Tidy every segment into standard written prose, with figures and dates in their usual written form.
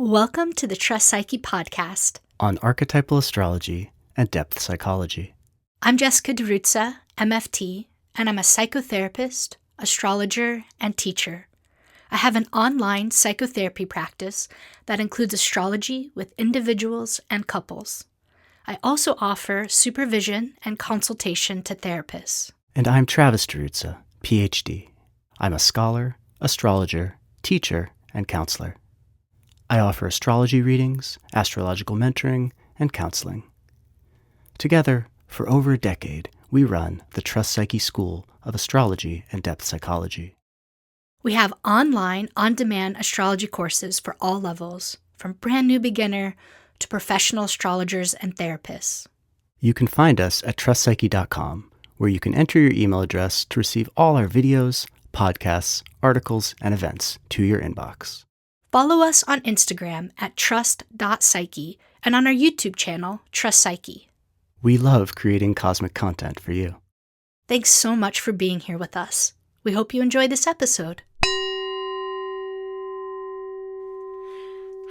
Welcome to the Trust Psyche podcast on archetypal astrology and depth psychology. I'm Jessica DiRuzza, MFT, and I'm a psychotherapist, astrologer, and teacher. I have an online psychotherapy practice that includes astrology with individuals and couples. I also offer supervision and consultation to therapists. And I'm Travis DiRuzza, PhD. I'm a scholar, astrologer, teacher, and counselor. I offer astrology readings, astrological mentoring, and counseling. Together, for over a decade, we run the Trust Psyche School of Astrology and Depth Psychology. We have online, on-demand astrology courses for all levels, from brand new beginner to professional astrologers and therapists. You can find us at trustpsyche.com, where you can enter your email address to receive all our videos, podcasts, articles, and events to your inbox. Follow us on Instagram at trust.psyche and on our YouTube channel, Trust Psyche. We love creating cosmic content for you. Thanks so much for being here with us. We hope you enjoy this episode.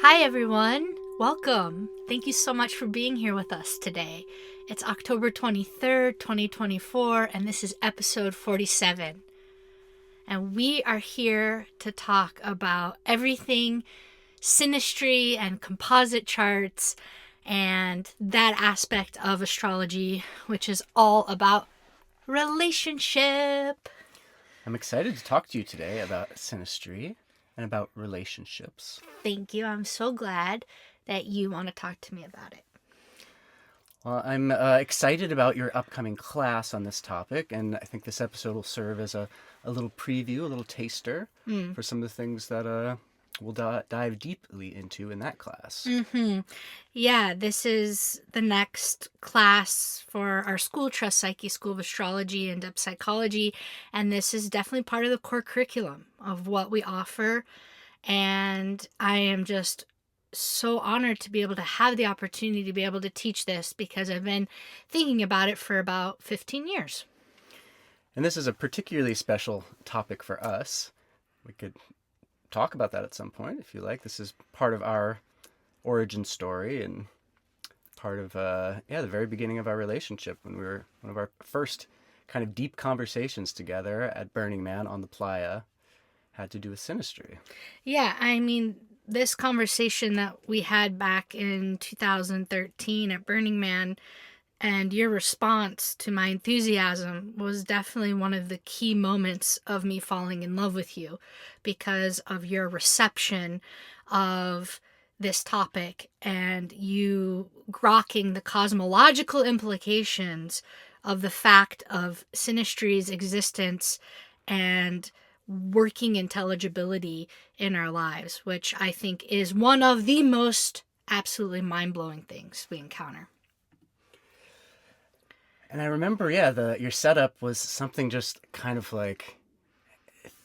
Hi, everyone. Welcome. Thank you so much for being here with us today. It's October 23rd, 2024, and this is episode 47. And we are here to talk about everything synastry and composite charts and that aspect of astrology, which is all about relationship. I'm excited to talk to you today about synastry and about relationships. Thank you. I'm so glad that you want to talk to me about it. Well, I'm excited about your upcoming class on this topic, and I think this episode will serve as a little preview, a little taster for some of the things that we'll dive deeply into in that class. Mm-hmm. Yeah, this is the next class for our school, Trust Psyche, School of Astrology and Depth Psychology, and this is definitely part of the core curriculum of what we offer, and I am just so honored to be able to have the opportunity to be able to teach this because I've been thinking about it for about 15 years. And this is a particularly special topic for us. We could talk about that at some point if you like. This is part of our origin story and part of the very beginning of our relationship when we were one of our first kind of deep conversations together at Burning Man on the playa had to do with synastry. Yeah, I mean, this conversation that we had back in 2013 at Burning Man and your response to my enthusiasm was definitely one of the key moments of me falling in love with you because of your reception of this topic and you grokking the cosmological implications of the fact of synastry's existence and working intelligibility in our lives, which I think is one of the most absolutely mind-blowing things we encounter. And I remember, your setup was something just kind of like,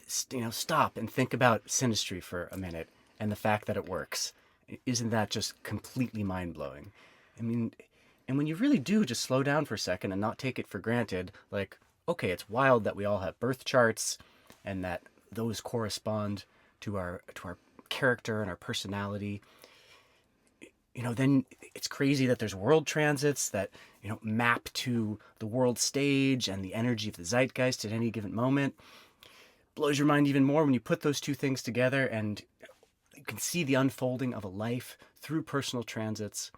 stop and think about synastry for a minute and the fact that it works. Isn't that just completely mind-blowing? I mean, and when you really do just slow down for a second and not take it for granted, like, okay, it's wild that we all have birth charts and that those correspond to our character and our personality. Then it's crazy that there's world transits that, map to the world stage and the energy of the zeitgeist at any given moment. Blows your mind even more when you put those two things together and you can see the unfolding of a life through personal transits.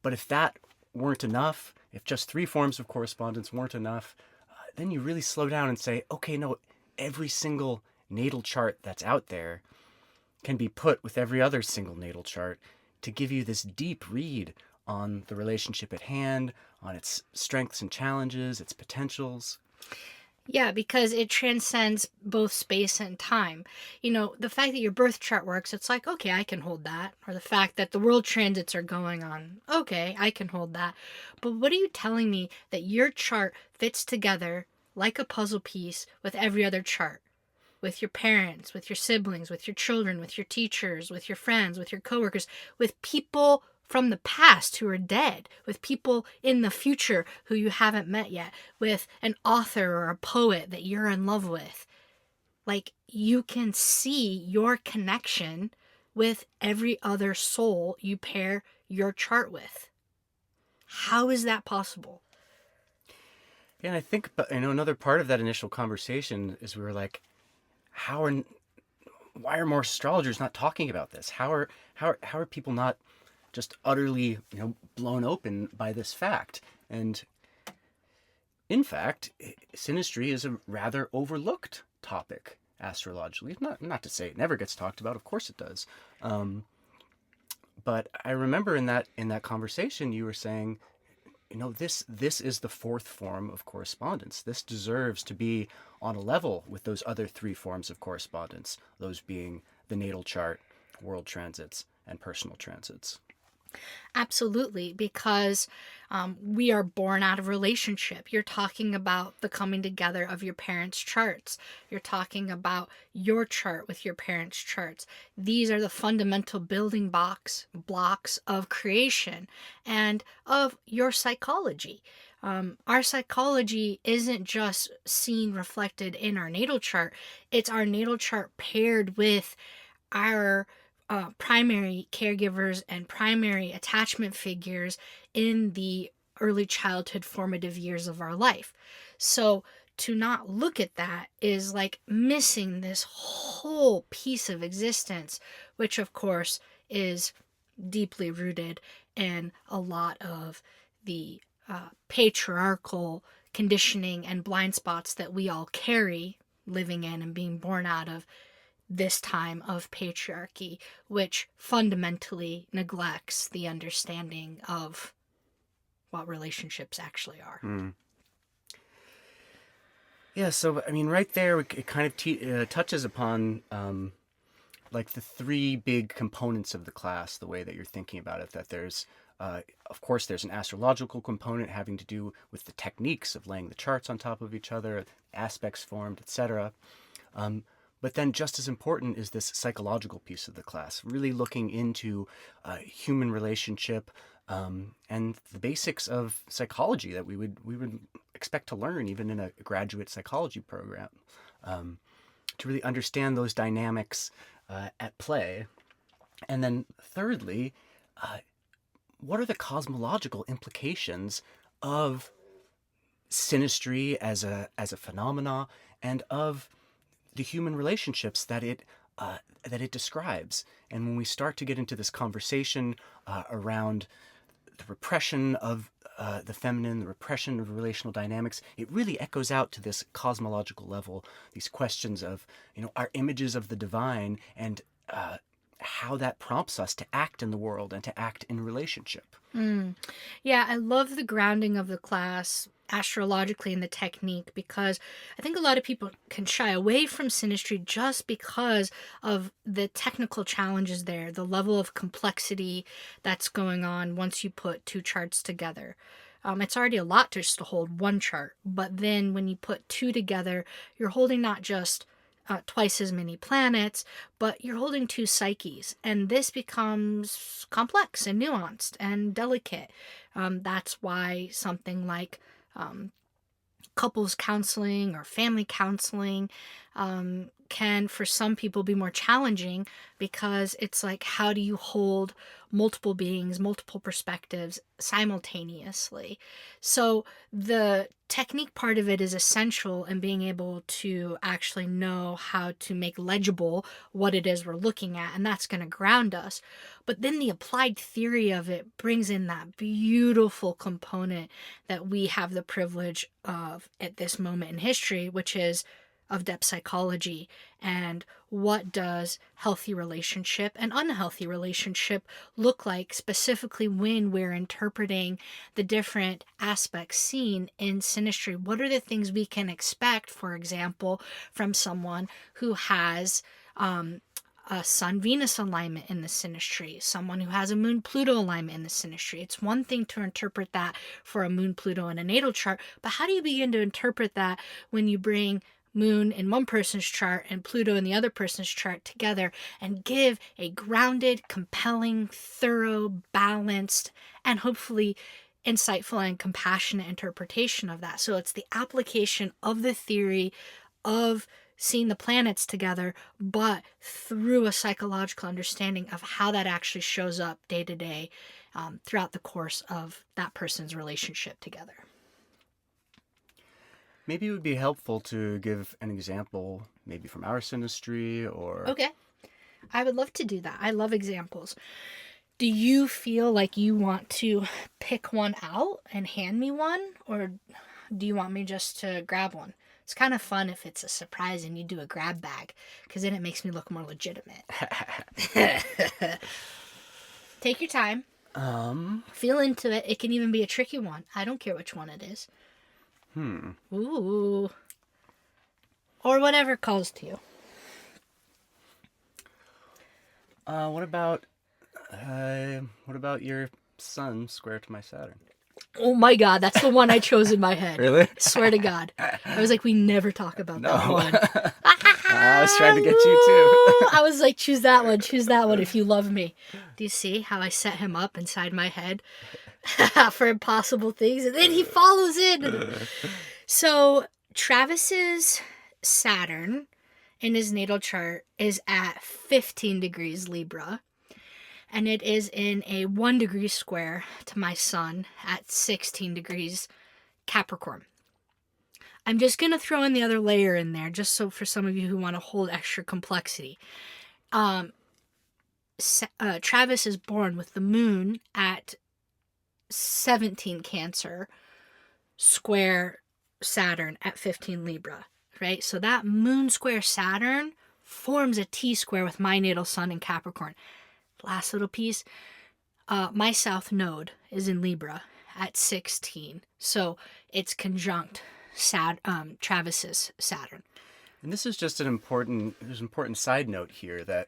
But if that weren't enough, if just three forms of correspondence weren't enough, then you really slow down and say, okay, no, every single natal chart that's out there can be put with every other single natal chart to give you this deep read on the relationship at hand, on its strengths and challenges, its potentials. Yeah, because it transcends both space and time. The fact that your birth chart works, it's like, okay, I can hold that. Or the fact that the world transits are going on, okay, I can hold that. But what are you telling me that your chart fits together like a puzzle piece with every other chart? With your parents, with your siblings, with your children, with your teachers, with your friends, with your coworkers, with people from the past who are dead, with people in the future who you haven't met yet, with an author or a poet that you're in love with. Like, you can see your connection with every other soul you pair your chart with. How is that possible? Yeah, and I think, but another part of that initial conversation is we were like, why are more astrologers not talking about this? How are people not just utterly, blown open by this fact? And in fact, synastry is a rather overlooked topic astrologically. Not to say it never gets talked about. Of course it does. But I remember in that conversation you were saying, this is the fourth form of correspondence. This deserves to be on a level with those other three forms of correspondence, those being the natal chart, world transits, and personal transits. Absolutely, because we are born out of relationship. You're talking about the coming together of your parents' charts. You're talking about your chart with your parents' charts. These are the fundamental building blocks of creation and of your psychology. Our psychology isn't just seen reflected in our natal chart, it's our natal chart paired with our primary caregivers and primary attachment figures in the early childhood formative years of our life. So to not look at that is like missing this whole piece of existence, which of course is deeply rooted in a lot of the patriarchal conditioning and blind spots that we all carry living in and being born out of this time of patriarchy, which fundamentally neglects the understanding of what relationships actually are. Yeah, so I mean, right there, it kind of touches upon like the three big components of the class, the way that you're thinking about it. That there's, of course, there's an astrological component having to do with the techniques of laying the charts on top of each other, aspects formed, etc. But then just as important is this psychological piece of the class, really looking into human relationship and the basics of psychology that we would expect to learn even in a graduate psychology program, to really understand those dynamics at play. And then thirdly, what are the cosmological implications of synastry as a phenomena and of the human relationships that it describes? And when we start to get into this conversation around the repression of the feminine, the repression of relational dynamics, it really echoes out to this cosmological level. These questions of our images of the divine and how that prompts us to act in the world and to act in relationship. Yeah, I love the grounding of the class astrologically in the technique, because I think a lot of people can shy away from synastry just because of the technical challenges there, the level of complexity that's going on once you put two charts together. It's already a lot just to hold one chart, but then when you put two together, you're holding not just twice as many planets, but you're holding two psyches, and this becomes complex and nuanced and delicate. That's why something like couples counseling or family counseling can, for some people, be more challenging, because it's like, how do you hold multiple beings, multiple perspectives simultaneously? So the technique part of it is essential in being able to actually know how to make legible what it is we're looking at, and that's going to ground us. But then the applied theory of it brings in that beautiful component that we have the privilege of at this moment in history, which is of depth psychology, and what does healthy relationship and unhealthy relationship look like, specifically when we're interpreting the different aspects seen in synastry. What are the things we can expect, for example, from someone who has a Sun-Venus alignment in the synastry, someone who has a Moon-Pluto alignment in the synastry? It's one thing to interpret that for a Moon-Pluto in a natal chart, but how do you begin to interpret that when you bring Moon in one person's chart and Pluto in the other person's chart together and give a grounded, compelling, thorough, balanced, and hopefully insightful and compassionate interpretation of that? So it's the application of the theory of seeing the planets together, but through a psychological understanding of how that actually shows up day to day throughout the course of that person's relationship together. Maybe it would be helpful to give an example, maybe from our synastry or... Okay. I would love to do that. I love examples. Do you feel like you want to pick one out and hand me one? Or do you want me just to grab one? It's kind of fun if it's a surprise and you do a grab bag, because then it makes me look more legitimate. Take your time. Feel into it. It can even be a tricky one. I don't care which one it is. Ooh. Or whatever calls to you. What about your sun square to my Saturn? Oh my God, that's the one I chose in my head. Really? Swear to God. I was like, we never talk about that one. I was trying to get you too. I was like, choose that one if you love me. Do you see how I set him up inside my head for impossible things? And then he follows in. So Travis's Saturn in his natal chart is at 15 degrees Libra. And it is in a 1 degree square to my sun at 16 degrees Capricorn. I'm just going to throw in the other layer in there, just so for some of you who want to hold extra complexity. Travis is born with the moon at 17 Cancer, square Saturn at 15 Libra, right? So that moon square Saturn forms a T-square with my natal sun in Capricorn. Last little piece, my south node is in Libra at 16. So it's conjunct Travis's Saturn. And this is just there's an important side note here that,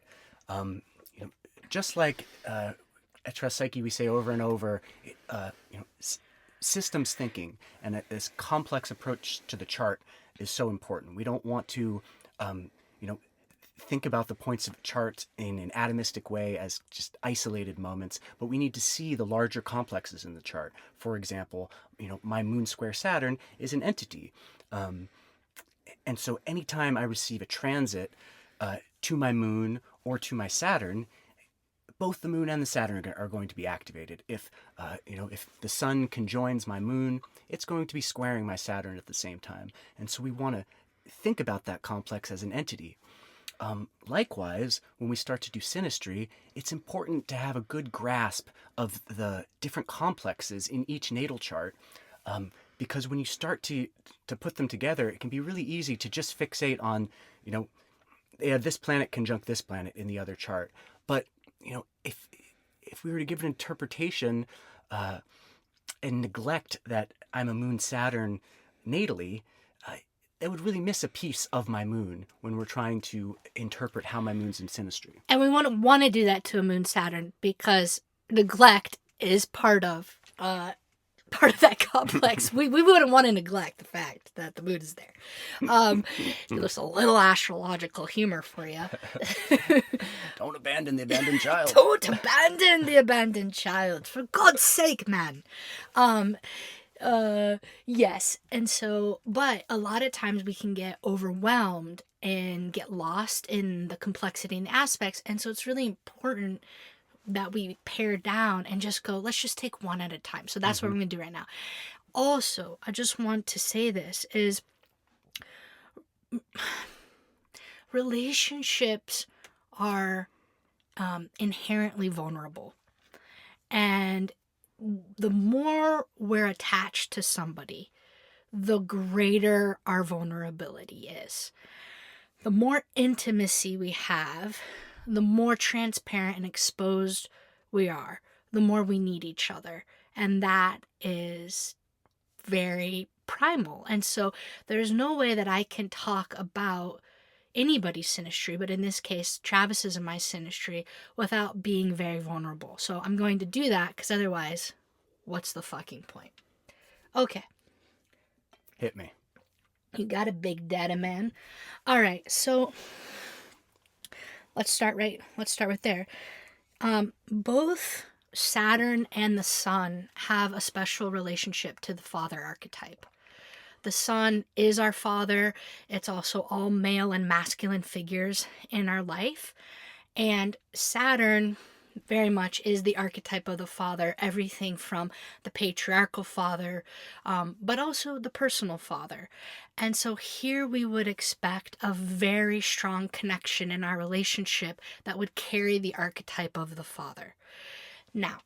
just like at Trust Psyche we say over and over, systems thinking and this complex approach to the chart is so important. We don't want to, think about the points of a chart in an atomistic way as just isolated moments, but we need to see the larger complexes in the chart. For example, my moon square Saturn is an entity. And so anytime I receive a transit to my moon or to my Saturn, both the moon and the Saturn are going to be activated. If the sun conjoins my moon, it's going to be squaring my Saturn at the same time. And so we want to think about that complex as an entity. Likewise, when we start to do synastry, it's important to have a good grasp of the different complexes in each natal chart, because when you start to put them together, it can be really easy to just fixate on, this planet conjunct this planet in the other chart. But, if we were to give an interpretation and neglect that I'm a moon Saturn natally, that would really miss a piece of my moon when we're trying to interpret how my moon's in synastry. And we wouldn't want to do that to a moon Saturn because neglect is part of that complex. we wouldn't want to neglect the fact that the moon is there. Just a little astrological humor for you. Don't abandon the abandoned child. Don't abandon the abandoned child. For God's sake, man. Yes. And so, but a lot of times we can get overwhelmed and get lost in the complexity and aspects. And so it's really important that we pare down and just go, let's just take one at a time. So that's what we're going to do right now. Also, I just want to say this is relationships are inherently vulnerable. And the more we're attached to somebody, the greater our vulnerability is. The more intimacy we have, the more transparent and exposed we are, the more we need each other. And that is very primal. And so there's no way that I can talk about anybody's synastry, but in this case, Travis's and my synastry, without being very vulnerable. So I'm going to do that because otherwise, what's the fucking point? Okay. Hit me. You got a big data, man. All right, so let's start right there. Both Saturn and the Sun have a special relationship to the father archetype. The sun is our father. It's also all male and masculine figures in our life. And Saturn very much is the archetype of the father, everything from the patriarchal father, but also the personal father. And so here we would expect a very strong connection in our relationship that would carry the archetype of the father. Now,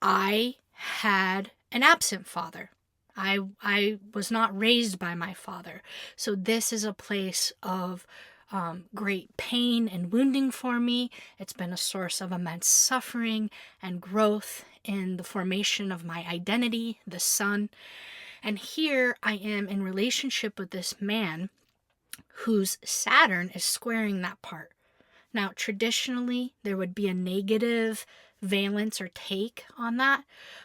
I had an absent father. I was not raised by my father. So this is a place of great pain and wounding for me. It's been a source of immense suffering and growth in the formation of my identity, the sun. And here I am in relationship with this man whose Saturn is squaring that part. Now, traditionally, there would be a negative valence or take on that,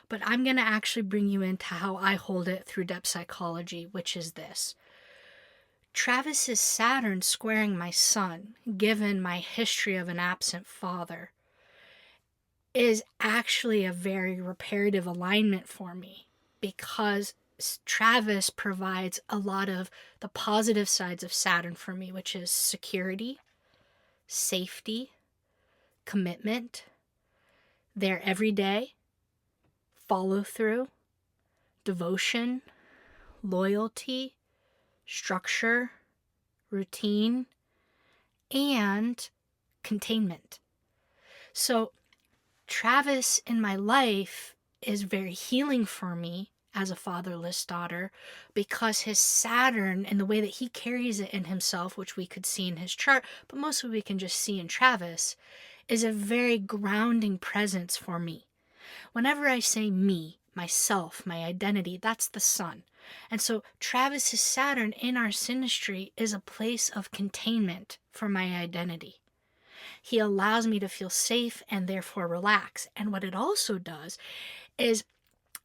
but I'm going to actually bring you into how I hold it through depth psychology, which is this. Travis's Saturn squaring my sun, given my history of an absent father, is actually a very reparative alignment for me because Travis provides a lot of the positive sides of Saturn for me, which is security, safety, commitment, there every day, follow through, devotion, loyalty, structure, routine, and containment. So Travis in my life is very healing for me as a fatherless daughter because his Saturn and the way that he carries it in himself, which we could see in his chart, but mostly we can just see in Travis, is a very grounding presence for me. Whenever I say me, myself, my identity, that's the sun. And so Travis's Saturn in our synastry is a place of containment for my identity. He allows me to feel safe and therefore relax. And what it also does is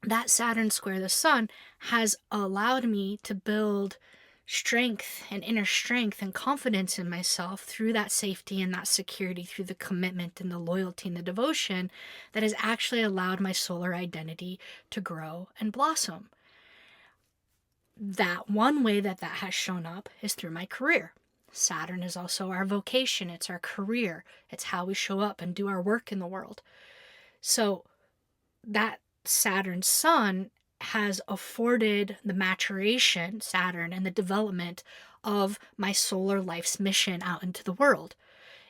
that Saturn square the sun has allowed me to build strength and inner strength and confidence in myself through that safety and that security, through the commitment and the loyalty and the devotion that has actually allowed my solar identity to grow and blossom. That one way that has shown up is through my career. Saturn is also our vocation. It's our career. It's how we show up and do our work in the world. So that Saturn sun has afforded the maturation, Saturn, and the development of my solar life's mission out into the world.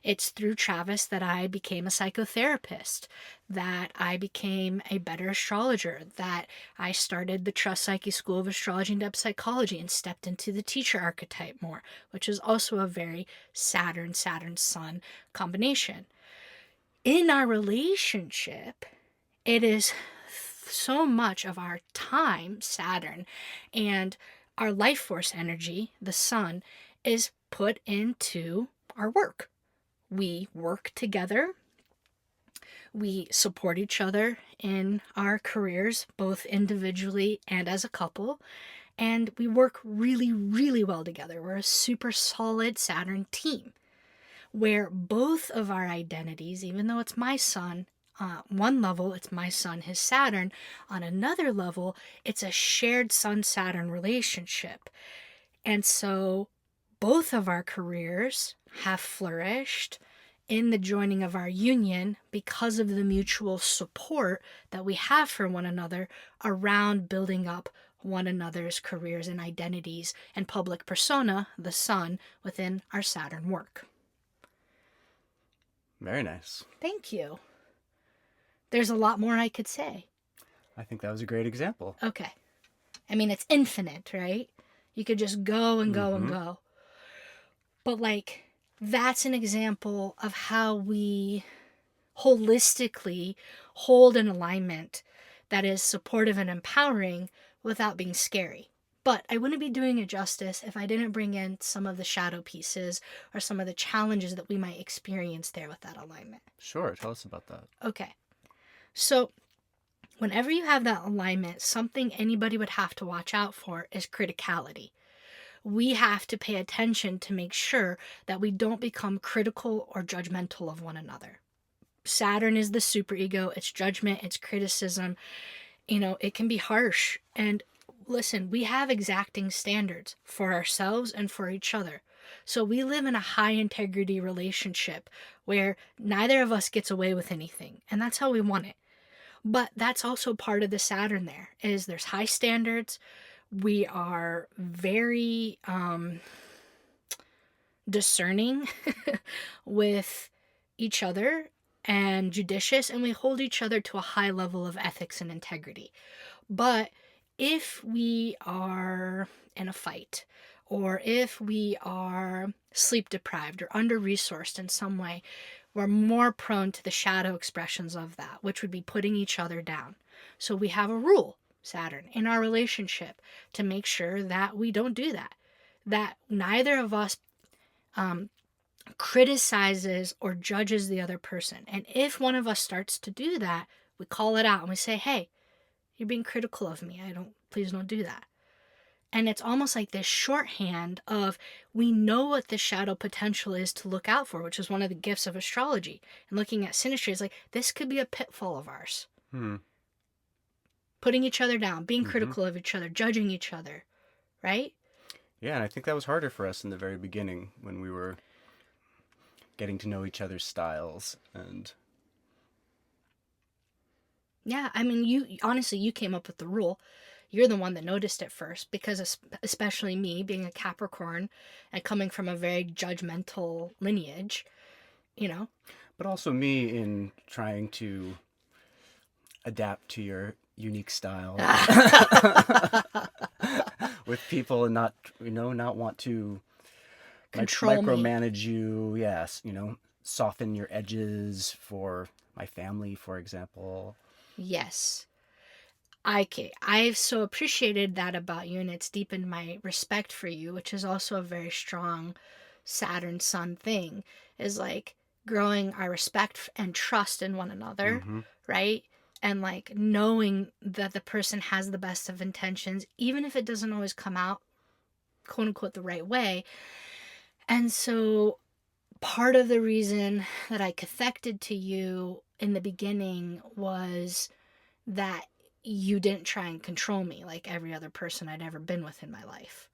It's through Travis that I became a psychotherapist, that I became a better astrologer, that I started the Trust Psyche School of Astrology and Depth Psychology and stepped into the teacher archetype more, which is also a very Saturn-Sun combination. In our relationship, it is so much of our time, Saturn, and our life force energy, the sun, is put into our work. We work together. We support each other in our careers, both individually and as a couple. And we work really, really well together. We're a super solid Saturn team where both of our identities, even though it's my sun, one level, it's my sun, his Saturn. On another level, it's a shared sun-Saturn relationship. And so both of our careers have flourished in the joining of our union because of the mutual support that we have for one another around building up one another's careers and identities and public persona, the sun, within our Saturn work. Very nice. Thank you. There's a lot more I could say. I think that was a great example. Okay. I mean, it's infinite, right? You could just go and go and go. But, that's an example of how we holistically hold an alignment that is supportive and empowering without being scary. But I wouldn't be doing it justice if I didn't bring in some of the shadow pieces or some of the challenges that we might experience there with that alignment. Sure. Tell us about that. Okay. So whenever you have that alignment, something anybody would have to watch out for is criticality. We have to pay attention to make sure that we don't become critical or judgmental of one another. Saturn is the superego. It's judgment. It's criticism. It can be harsh. And listen, we have exacting standards for ourselves and for each other. So we live in a high integrity relationship where neither of us gets away with anything. And that's how we want it. But that's also part of the Saturn there, is there's high standards. We are very discerning with each other and judicious, and we hold each other to a high level of ethics and integrity. But if we are in a fight, or if we are sleep deprived or under resourced in some way, we're more prone to the shadow expressions of that, which would be putting each other down. So we have a rule, Saturn, in our relationship to make sure that we don't do that. That neither of us criticizes or judges the other person. And if one of us starts to do that, we call it out and we say, hey, you're being critical of me. Please don't do that. And it's almost like this shorthand of we know what the shadow potential is to look out for, which is one of the gifts of astrology. And looking at synastry is like, this could be a pitfall of ours. Putting each other down, being critical of each other, judging each other, right? Yeah, and I think that was harder for us in the very beginning when we were getting to know each other's styles. And yeah, I mean, you came up with the rule. You're the one that noticed it first, because especially me being a Capricorn and coming from a very judgmental lineage, but also me in trying to adapt to your unique style with people and not want to control me. micromanage you. Yes, soften your edges for my family, for example. Yes. I've so appreciated that about you, and it's deepened my respect for you, which is also a very strong Saturn Sun thing, is like growing our respect and trust in one another, right? And like knowing that the person has the best of intentions, even if it doesn't always come out, quote unquote, the right way. And so part of the reason that I cathected to you in the beginning was that you didn't try and control me like every other person I'd ever been with in my life.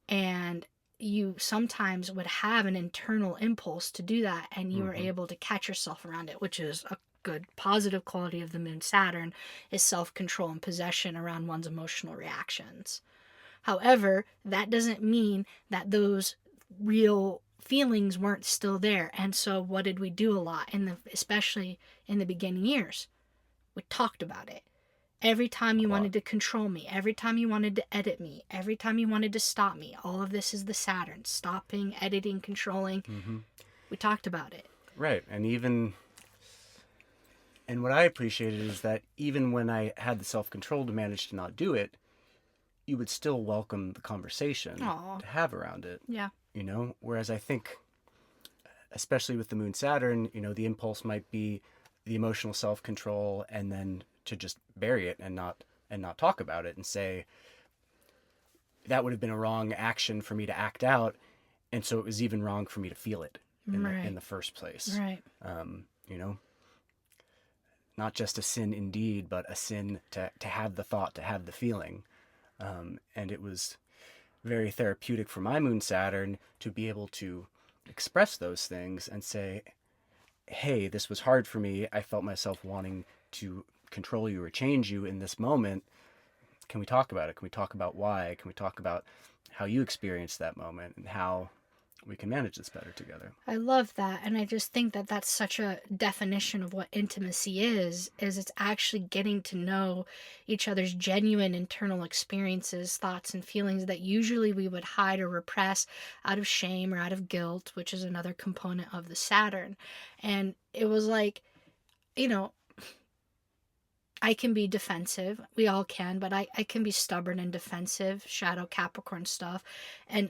And you sometimes would have an internal impulse to do that, and you were able to catch yourself around it, which is a good positive quality of the moon Saturn, is self-control and possession around one's emotional reactions. However, that doesn't mean that those real feelings weren't still there. And so what did we do a lot, especially in the beginning years? We talked about it. Every time you wanted to control me, every time you wanted to edit me, every time you wanted to stop me, all of this is the Saturn. Stopping, editing, controlling. We talked about it. Right. And what I appreciated is that even when I had the self-control to manage to not do it, you would still welcome the conversation to have around it. Yeah. Whereas I think, especially with the moon Saturn, the impulse might be the emotional self-control, and then to just bury it and not talk about it and say that would have been a wrong action for me to act out, and so it was even wrong for me to feel it in the first place. Right. Not just a sin indeed, but a sin to have the thought, to have the feeling. And it was very therapeutic for my moon Saturn to be able to express those things and say, hey, this was hard for me. I felt myself wanting to control you or change you in this moment. Can we talk about it? Can we talk about why? Can we talk about how you experienced that moment and how we can manage this better together? I love that. And I just think that that's such a definition of what intimacy is it's actually getting to know each other's genuine internal experiences, thoughts, and feelings that usually we would hide or repress out of shame or out of guilt, which is another component of the Saturn. And it was like, I can be defensive. We all can, but I can be stubborn and defensive, shadow Capricorn stuff. And,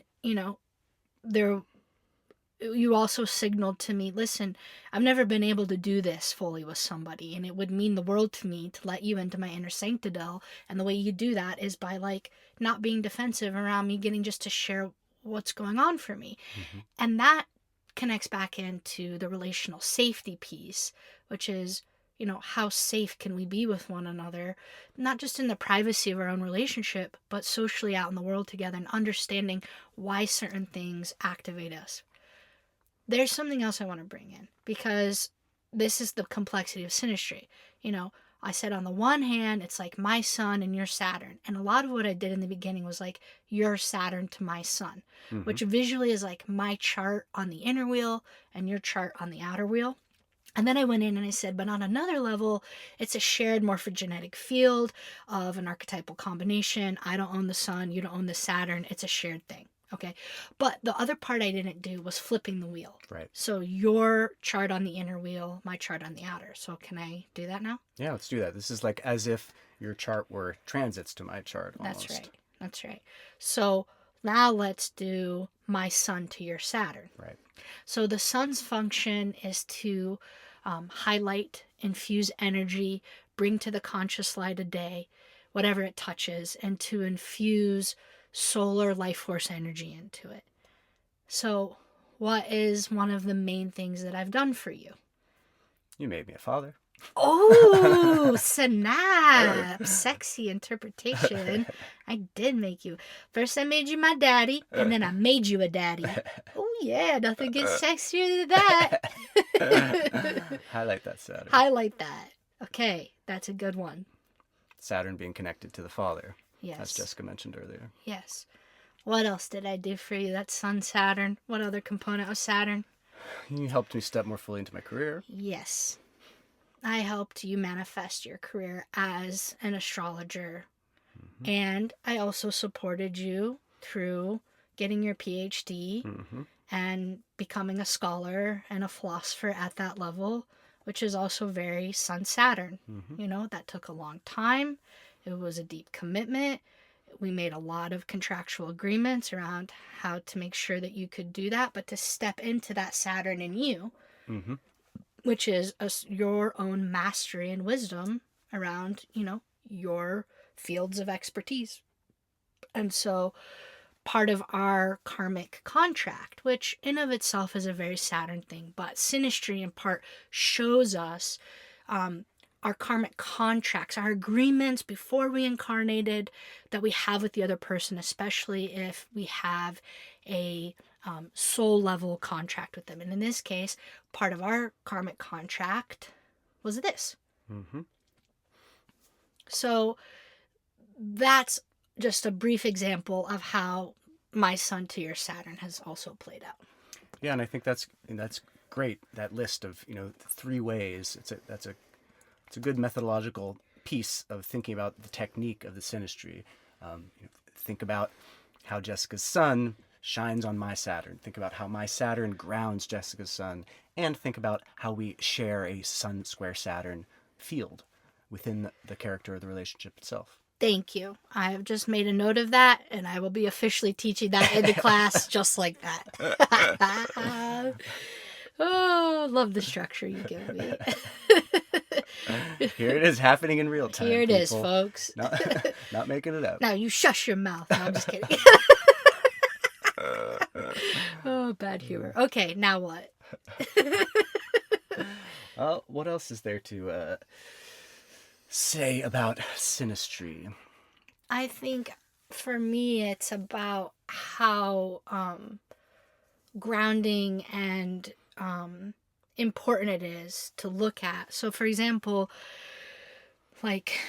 you also signaled to me, listen, I've never been able to do this fully with somebody, and it would mean the world to me to let you into my inner sanctidel. And the way you do that is by not being defensive around me, getting just to share what's going on for me. And that connects back into the relational safety piece, which is how safe can we be with one another, not just in the privacy of our own relationship, but socially out in the world together, and understanding why certain things activate us. There's something else I want to bring in, because this is the complexity of synastry. I said on the one hand, it's like my sun and your Saturn. And a lot of what I did in the beginning was like your Saturn to my sun, which visually is like my chart on the inner wheel and your chart on the outer wheel. And then I went in and I said, but on another level, it's a shared morphogenetic field of an archetypal combination. I don't own the sun, you don't own the Saturn. It's a shared thing. Okay. But the other part I didn't do was flipping the wheel. Right. So your chart on the inner wheel, my chart on the outer. So can I do that now? Yeah, let's do that. This is like as if your chart were transits to my chart almost. That's right. That's right. So now let's do my sun to your Saturn. Right. So the sun's function is to highlight, infuse energy, bring to the conscious light of day, whatever it touches, and to infuse solar life force energy into it. So what is one of the main things that I've done for you? You made me a father. Oh, snap. Sexy interpretation. I did make you. First I made you my daddy, and then I made you a daddy. Oh yeah, nothing gets sexier than that. Highlight that Saturn. Highlight that. Okay, that's a good one. Saturn being connected to the father. Yes. As Jessica mentioned earlier. Yes. What else did I do for you? That's Sun Saturn. What other component of Saturn? You helped me step more fully into my career. Yes. I helped you manifest your career as an astrologer. And I also supported you through getting your PhD and becoming a scholar and a philosopher at that level, which is also very Sun Saturn. That took a long time. It was a deep commitment. We made a lot of contractual agreements around how to make sure that you could do that, but to step into that Saturn in you, which is your own mastery and wisdom around, your fields of expertise. And so part of our karmic contract, which in of itself is a very Saturn thing, but synastry in part shows us our karmic contracts, our agreements before we incarnated that we have with the other person, especially if we have a soul level contract with them. And in this case, part of our karmic contract was this. So that's just a brief example of how my sun to your Saturn has also played out. Yeah, and I think that's great. That list of 3 ways. It's a good methodological piece of thinking about the technique of the synastry. Think about how Jessica's sun shines on my Saturn. Think about how my Saturn grounds Jessica's sun, and think about how we share a sun square Saturn field within the character of the relationship itself. Thank you. I have just made a note of that, and I will be officially teaching that in the class just like that. Oh, love the structure you give me. Here it is happening in real time. Here it people. is, folks. Not making it up. Now you shush your mouth. No, I'm just kidding. Oh, bad humor. Okay, now what? What else is there to say about synastry? I think for me it's about how grounding and important it is to look at. So for example, like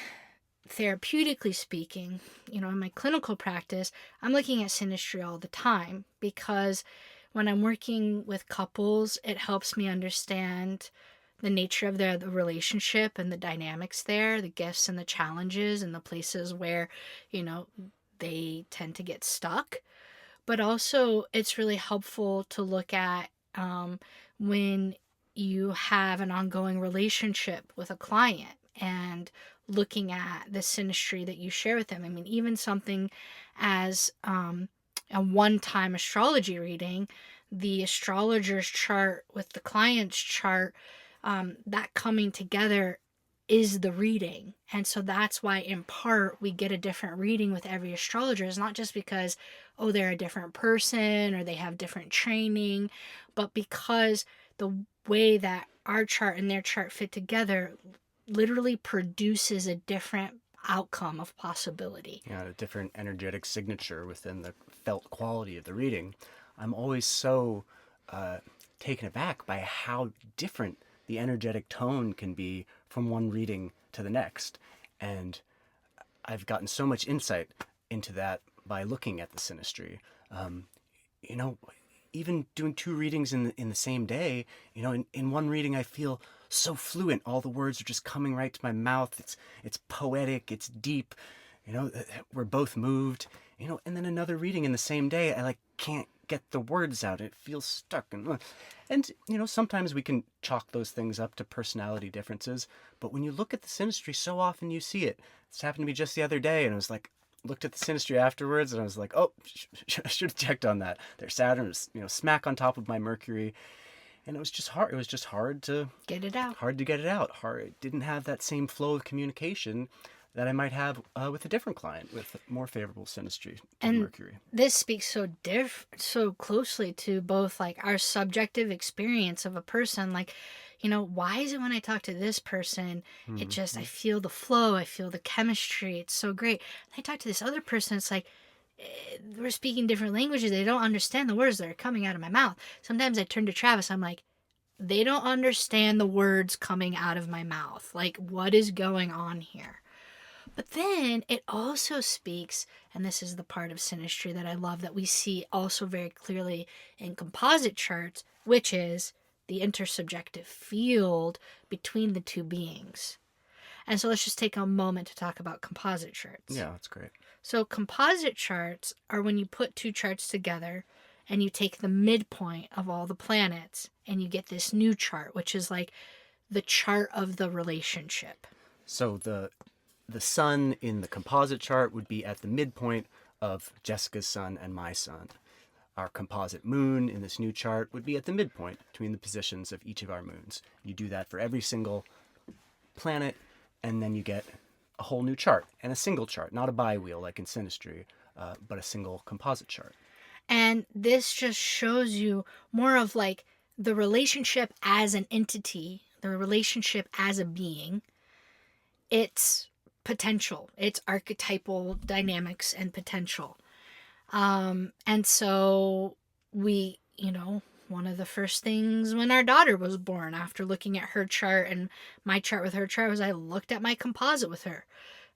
therapeutically speaking, in my clinical practice, I'm looking at synastry all the time, because when I'm working with couples, it helps me understand the nature of the relationship and the dynamics there, the gifts and the challenges and the places where, they tend to get stuck. But also it's really helpful to look at when you have an ongoing relationship with a client and looking at the synastry that you share with them. I mean, even something as a one-time astrology reading, the astrologer's chart with the client's chart, that coming together is the reading. And so that's why in part we get a different reading with every astrologer. It's not just because, they're a different person or they have different training, but because the way that our chart and their chart fit together literally produces a different outcome of possibility. You know, a different energetic signature within the felt quality of the reading. I'm always so taken aback by how different the energetic tone can be from one reading to the next. And I've gotten so much insight into that by looking at the synastry. You know, even doing 2 readings in the same day, you know, in one reading I feel so fluent. All the words are just coming right to my mouth. It's poetic, it's deep. You know, we're both moved. You know, and then another reading in the same day, I like can't get the words out. It feels stuck. And you know, sometimes we can chalk those things up to personality differences. But when you look at the synastry, so often you see it. This happened to me just the other day, and I was like, looked at the synastry afterwards, and I was like, oh, I should have checked on that. Their Saturn was, you know, smack on top of my Mercury. And it was just hard. It was just hard to get it out. Hard to get it out. Hard. It didn't have that same flow of communication that I might have with a different client with more favorable synastry to Mercury. This speaks so closely to both like our subjective experience of a person. Like, you know, why is it when I talk to this person, it just, I feel the flow, I feel the chemistry, it's so great. And I talk to this other person, it's like, we're speaking different languages. They don't understand the words that are coming out of my mouth. Sometimes I turn to Travis, I'm like, they don't understand the words coming out of my mouth. Like, what is going on here? But then it also speaks, and this is the part of synastry that I love that we see also very clearly in composite charts, which is the intersubjective field between the two beings. And so let's just take a moment to talk about composite charts. Yeah, that's great. So composite charts are when you put 2 charts together and you take the midpoint of all the planets and you get this new chart, which is like the chart of the relationship. So the sun in the composite chart would be at the midpoint of Jessica's sun and my sun. Our composite moon in this new chart would be at the midpoint between the positions of each of our moons. You do that for every single planet, and then you get a whole new chart, and a single chart, not a bi-wheel like in synastry, but a single composite chart. And this just shows you more of like the relationship as an entity, the relationship as a being, its potential, its archetypal dynamics and potential. And so we, you know, one of the first things when our daughter was born, after looking at her chart and my chart with her chart, was I looked at my composite with her.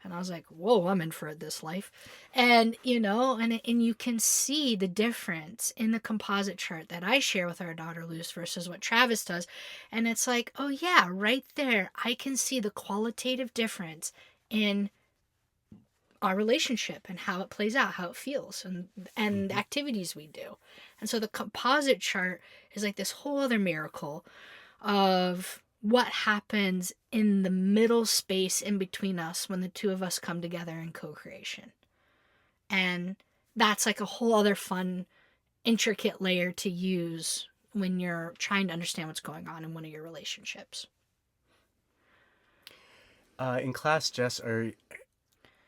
And I was like, whoa, I'm in for this life. And, you know, and you can see the difference in the composite chart that I share with our daughter Luce versus what Travis does. And it's like, oh yeah, right there, I can see the qualitative difference in our relationship and how it plays out, how it feels, and the activities we do. And so the composite chart is like this whole other miracle of what happens in the middle space in between us when the 2 of us come together in co-creation. And that's like a whole other fun, intricate layer to use when you're trying to understand what's going on in one of your relationships. In class, Jess, are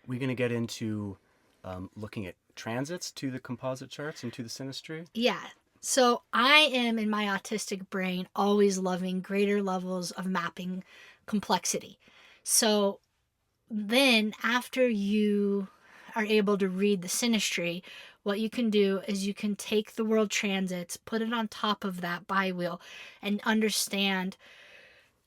we going to get into looking at transits to the composite charts and to the synastry? Yeah. So I am, in my autistic brain, always loving greater levels of mapping complexity. So then after you are able to read the synastry, what you can do is you can take the world transits, put it on top of that bi-wheel, and understand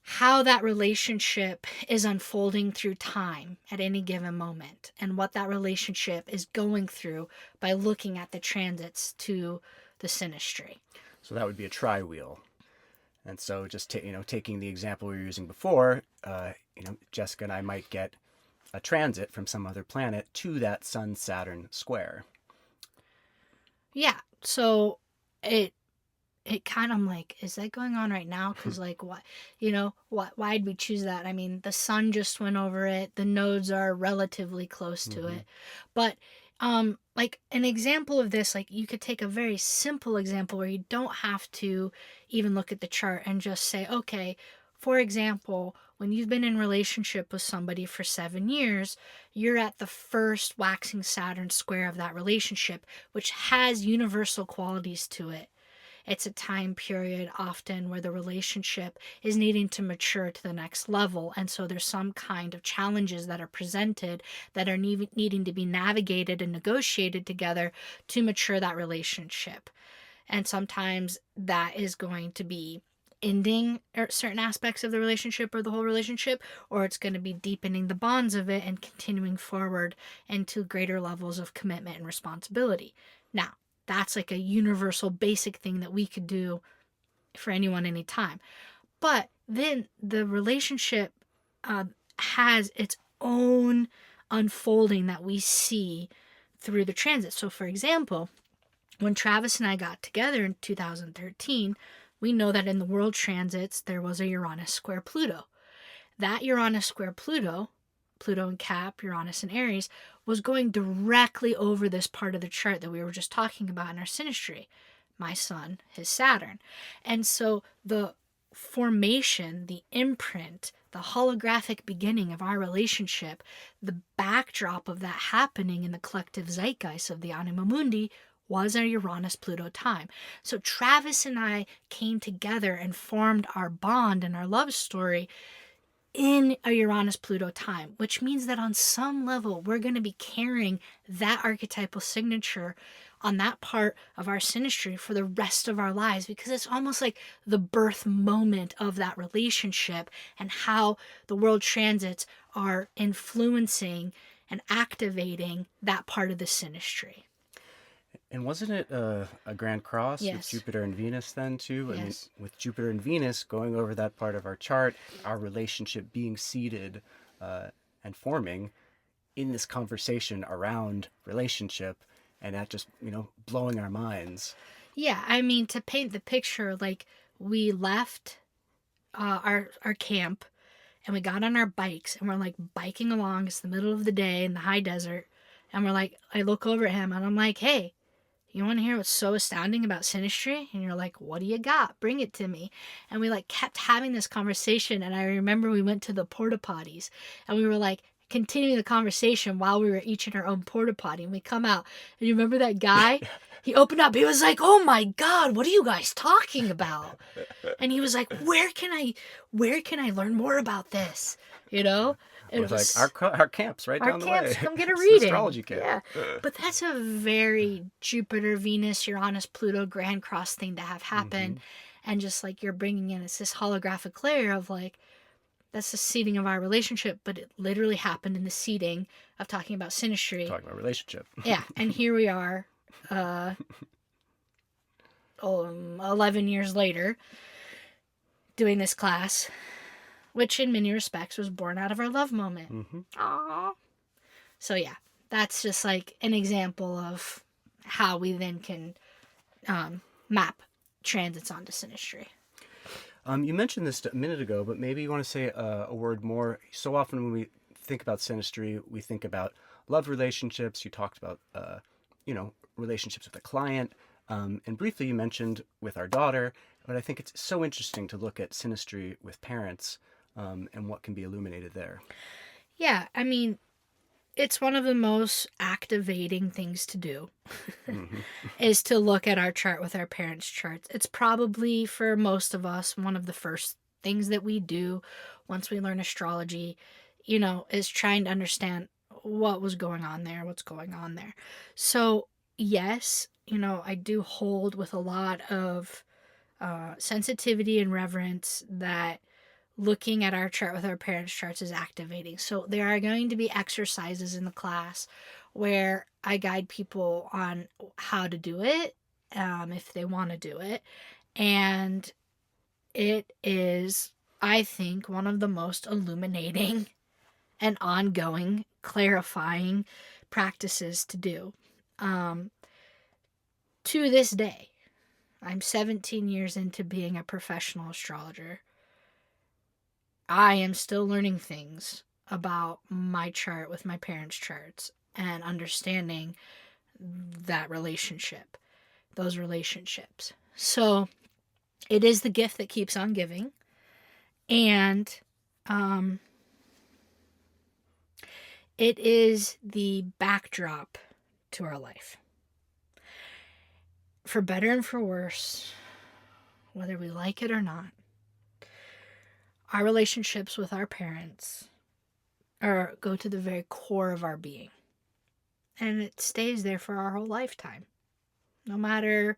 how that relationship is unfolding through time at any given moment, and what that relationship is going through by looking at the transits to the synastry. So that would be a tri-wheel. And so just taking the example we were using before, Jessica and I might get a transit from some other planet to that Sun-Saturn square. Yeah. So it kind of, I'm like, is that going on right now? Because like, why'd we choose that? I mean, the sun just went over it. The nodes are relatively close to it. But like an example of this, like you could take a very simple example where you don't have to even look at the chart and just say, okay, for example, when you've been in relationship with somebody for 7 years, you're at the first waxing Saturn square of that relationship, which has universal qualities to it. It's a time period often where the relationship is needing to mature to the next level. And so there's some kind of challenges that are presented that are needing to be navigated and negotiated together to mature that relationship. And sometimes that is going to be ending certain aspects of the relationship or the whole relationship, or it's going to be deepening the bonds of it and continuing forward into greater levels of commitment and responsibility. Now, that's like a universal basic thing that we could do for anyone anytime. But then the relationship has its own unfolding that we see through the transit. So, for example, when Travis and I got together in 2013, we know that in the world transits, there was a Uranus square Pluto. That Uranus square Pluto, Pluto in Cap, Uranus in Aries, was going directly over this part of the chart that we were just talking about in our synastry. My sun, his Saturn. And so the formation, the imprint, the holographic beginning of our relationship, the backdrop of that happening in the collective zeitgeist of the Anima Mundi was our Uranus-Pluto time. So Travis and I came together and formed our bond and our love story in a Uranus-Pluto time, which means that on some level, we're going to be carrying that archetypal signature on that part of our synastry for the rest of our lives, because it's almost like the birth moment of that relationship and how the world transits are influencing and activating that part of the synastry. And wasn't it a grand cross with Yes. Jupiter and Venus then too? I mean, Yes. with Jupiter and Venus going over that part of our chart, our relationship being seated and forming in this conversation around relationship, and that just, blowing our minds. Yeah, I mean, to paint the picture, like we left our camp and we got on our bikes and we're like biking along. It's the middle of the day in the high desert. And we're like, I look over at him and I'm like, hey, you want to hear what's so astounding about synastry? And you're like, what do you got? Bring it to me. And we like kept having this conversation. And I remember we went to the porta potties and we were like continuing the conversation while we were each in our own porta potty. And we come out and you remember that guy? He opened up. He was like, oh my God, what are you guys talking about? And he was like, where can I learn more about this? You know? It was like our camp's right down the way. Come get a It's reading. an astrology camp. Yeah. But that's a very Jupiter, Venus, Uranus, Pluto grand cross thing to have happen. Mm-hmm. And just like you're bringing in, it's this holographic layer of like, that's the seeding of our relationship, but it literally happened in the seeding of talking about synastry. Talking about relationship. Yeah. And here we are, 11 years later, doing this class, which in many respects was born out of our love moment. Mm-hmm. Aww. So yeah, that's just like an example of how we then can map transits onto synastry. You mentioned this a minute ago, but maybe you want to say a word more. So often when we think about synastry, we think about love relationships. You talked about, relationships with a client. And briefly you mentioned with our daughter, but I think it's so interesting to look at synastry with parents and what can be illuminated there. Yeah, I mean, it's one of the most activating things to do mm-hmm. is to look at our chart with our parents' charts. It's probably for most of us one of the first things that we do once we learn astrology, is trying to understand what was going on there, what's going on there. So yes, I do hold with a lot of sensitivity and reverence that looking at our chart with our parents' charts is activating. So there are going to be exercises in the class where I guide people on how to do it, if they want to do it. And it is, I think, one of the most illuminating and ongoing, clarifying practices to do. To this day, I'm 17 years into being a professional astrologer. I am still learning things about my chart with my parents' charts and understanding that relationship, those relationships. So it is the gift that keeps on giving. And it is the backdrop to our life. For better and for worse, whether we like it or not, our relationships with our parents go to the very core of our being. And it stays there for our whole lifetime. No matter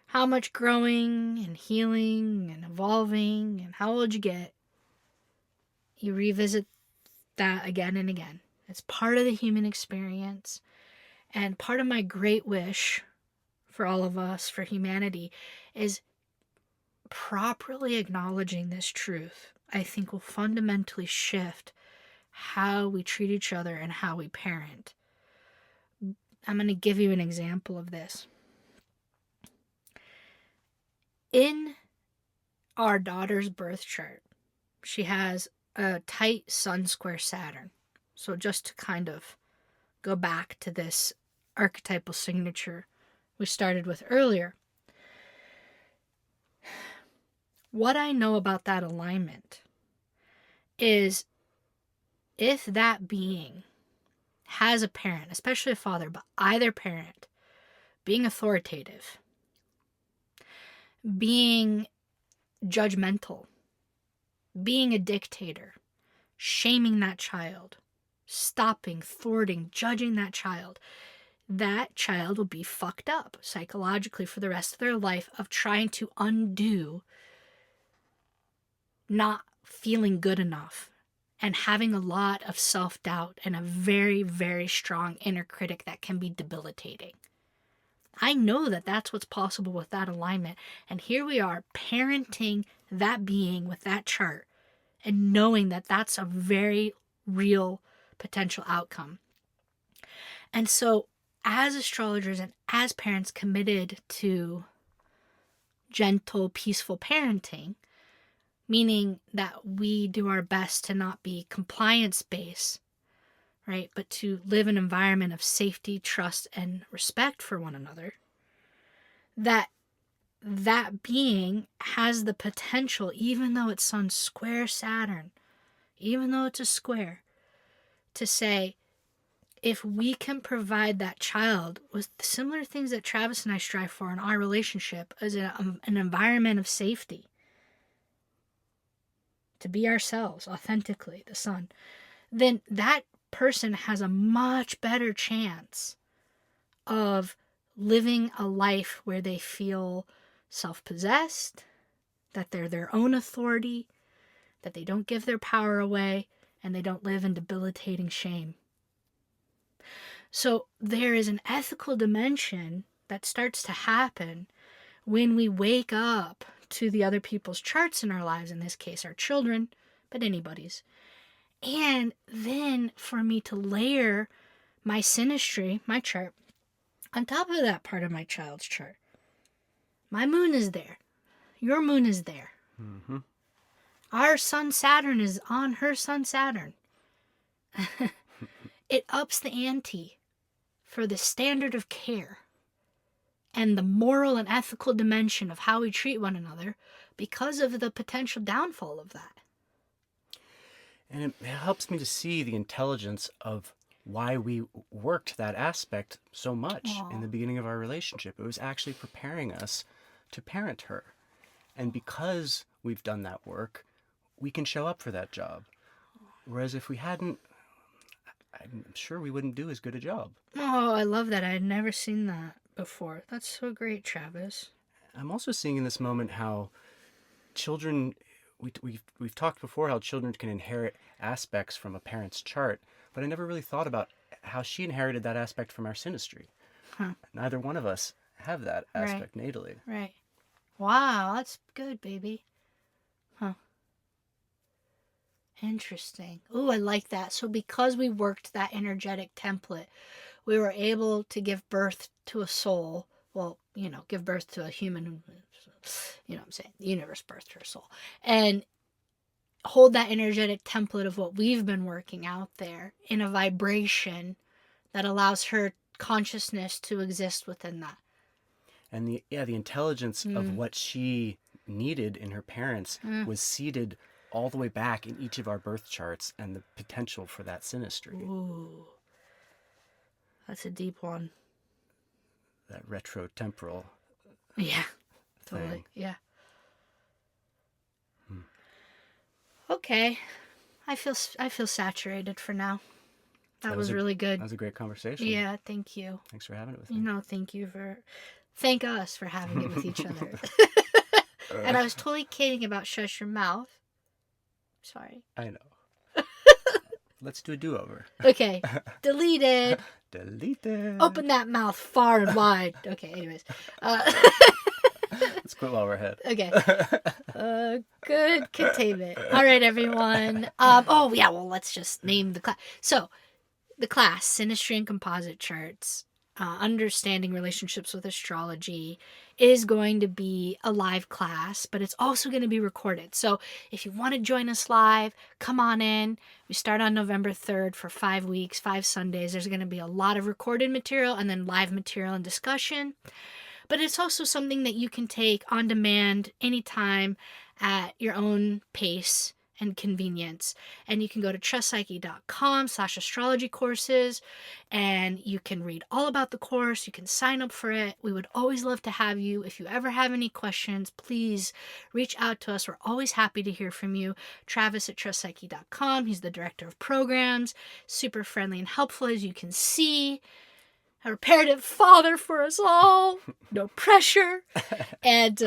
how much growing and healing and evolving and how old you get, you revisit that again and again. It's part of the human experience. And part of my great wish for all of us, for humanity, is properly acknowledging this truth. I think will fundamentally shift how we treat each other and how we parent. I'm going to give you an example of this. In our daughter's birth chart, she has a tight Sun square Saturn. So just to kind of go back to this archetypal signature we started with earlier, what I know about that alignment is if that being has a parent, especially a father, but either parent, being authoritative, being judgmental, being a dictator, shaming that child, stopping, thwarting, judging that child will be fucked up psychologically for the rest of their life of trying to undo not feeling good enough and having a lot of self-doubt and a very, very strong inner critic that can be debilitating. I know that that's what's possible with that alignment. And here we are parenting that being with that chart and knowing that that's a very real potential outcome. And so as astrologers and as parents committed to gentle, peaceful parenting, meaning that we do our best to not be compliance-based, right? But to live an environment of safety, trust, and respect for one another, that being has the potential, even though it's Sun square Saturn, even though it's a square, to say, if we can provide that child with similar things that Travis and I strive for in our relationship as an environment of safety, to be ourselves authentically, the Sun, then that person has a much better chance of living a life where they feel self-possessed, that they're their own authority, that they don't give their power away, and they don't live in debilitating shame. So there is an ethical dimension that starts to happen when we wake up to the other people's charts in our lives, in this case our children, but anybody's. And then for me to layer my synastry, my chart, on top of that part of my child's chart. My moon is there. Your moon is there. Mm-hmm. Our Sun Saturn is on her Sun Saturn. It ups the ante for the standard of care and the moral and ethical dimension of how we treat one another because of the potential downfall of that. And it helps me to see the intelligence of why we worked that aspect so much in the beginning of our relationship. It was actually preparing us to parent her. And because we've done that work, we can show up for that job. Whereas if we hadn't, I'm sure we wouldn't do as good a job. Oh, I love that. I had never seen that before. That's so great, Travis. I'm also seeing in this moment how children, we've talked before how children can inherit aspects from a parent's chart, but I never really thought about how she inherited that aspect from our synastry. Huh. Neither one of us have that aspect natally. Right. Wow, that's good, baby. Huh. Interesting. Ooh, I like that. So because we worked that energetic template, we were able to give birth to a soul. Well, give birth to a human, what I'm saying? The universe birthed her soul. And hold that energetic template of what we've been working out there in a vibration that allows her consciousness to exist within that. And the intelligence of what she needed in her parents was seeded all the way back in each of our birth charts and the potential for that synastry. Ooh. That's a deep one. That retrotemporal Yeah, totally. thing. Yeah. Okay. I feel saturated for now. That was really good. That was a great conversation. Yeah, thank you. Thanks for having it with me. Thank us for having it with each other. And I was totally kidding about shush your mouth. Sorry. I know. Let's do a do-over. Okay. Deleted. Deleted. Open that mouth far and wide. Okay, anyways. Let's quit while we're ahead. Okay. Good containment. All right, everyone. Let's just name the class. So, the class, Synastry and Composite Charts, Understanding Relationships with Astrology, is going to be a live class, but it's also going to be recorded. So if you want to join us live, come on in. We start on November 3rd for 5 weeks, 5 Sundays. There's going to be a lot of recorded material and then live material and discussion. But it's also something that you can take on demand anytime at your own pace and convenience. And you can go to trustpsyche.com/astrology courses and you can read all about the course. You can sign up for it. We would always love to have you. If you ever have any questions, please reach out to us. We're always happy to hear from you. Travis at trustpsyche.com. He's the director of programs, super friendly and helpful, as you can see. A reparative father for us all. No pressure. And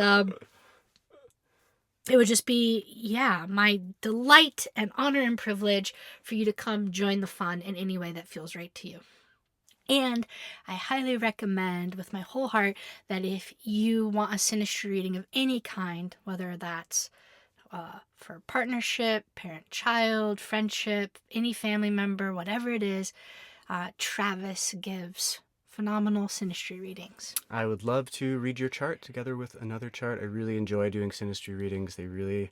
it would just be, my delight and honor and privilege for you to come join the fun in any way that feels right to you. And I highly recommend with my whole heart that if you want a synastry reading of any kind, whether that's for partnership, parent-child, friendship, any family member, whatever it is, Travis gives phenomenal synastry readings. I would love to read your chart together with another chart. I really enjoy doing synastry readings. They really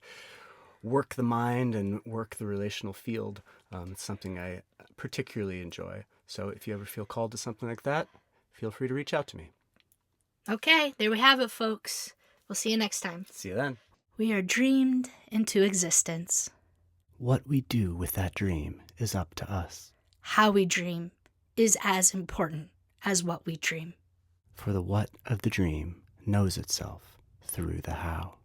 work the mind and work the relational field. It's something I particularly enjoy. So if you ever feel called to something like that, feel free to reach out to me. Okay, there we have it, folks. We'll see you next time. See you then. We are dreamed into existence. What we do with that dream is up to us. How we dream is as important as what we dream. For the what of the dream knows itself through the how.